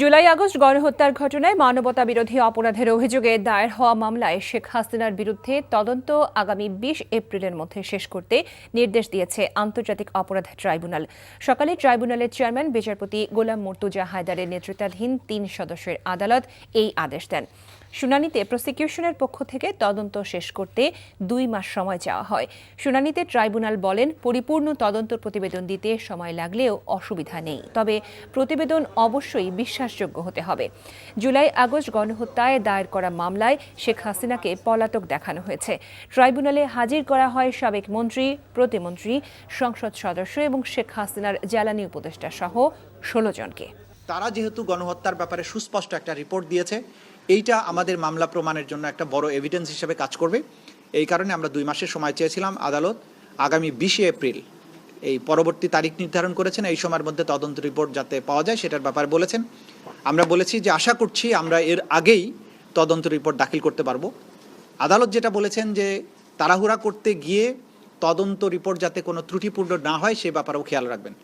July August গণহত্যার ঘটনায় মানবতা বিরোধী অপরাধের অভিযোগে দায়ের হওয়া মামলায় শেখ হাসিনার বিরুদ্ধে তদন্ত আগামী ২০ এপ্রিলের মধ্যে শেষ করতে নির্দেশ দিয়েছে আন্তর্জাতিক অপরাধ ট্রাইব্যুনাল। সকালে ট্রাইব্যুনালের চেয়ারম্যান বিচারপতি গোলাম মুর্তুজা হায়দারের নেতৃত্বাধীন ৩ সদস্যের আদালত এই আদেশ দেন। শুনানিতে প্রসিকিউশনের পক্ষ থেকে তদন্ত শেষ করতে ২ মাস সময় চাওয়া হয়। শুনানিতে ট্রাইব্যুনাল বলেন, পরিপূর্ণ তদন্ত প্রতিবেদন দিতে সময় লাগলেও অসুবিধা নেই, তবে প্রতিবেদন অবশ্যই বিশ্বাসযোগ্য হতে হবে। জুলাই আগস্ট গণহত্যায় দায়ের করা মামলায় শেখ হাসিনাকে পলাতক দেখানো হয়েছে। ট্রাইব্যুনালে হাজির করা হয় সাবেক মন্ত্রী, প্রতিমন্ত্রী, সংসদ সদস্য এবং শেখ হাসিনার জ্বালানি উপদেষ্টা সহ ১৬ জনকে। তারা যেহেতু গণহত্যার ব্যাপারে সুস্পষ্ট একটা রিপোর্ট দিয়েছে, এইটা আমাদের মামলা প্রমাণের জন্য একটা বড় এভিডেন্স হিসেবে কাজ করবে। এই কারণে আমরা ২ মাসের সময় চেয়েছিলাম। আদালত আগামী ২০ এপ্রিল এই পরবর্তী তারিখ নির্ধারণ করেছেন। এই সময়ের মধ্যে তদন্ত রিপোর্ট যাতে পাওয়া যায় সেটার ব্যাপারে বলেছেন। আমরা বলেছি যে আশা করছি আমরা এর আগেই তদন্ত রিপোর্ট দাখিল করতে পারবো। আদালত যেটা বলেছেন যে তাড়াহুড়া করতে গিয়ে তদন্ত রিপোর্ট যাতে কোনো ত্রুটিপূর্ণ না হয় সে ব্যাপারেও খেয়াল রাখবেন।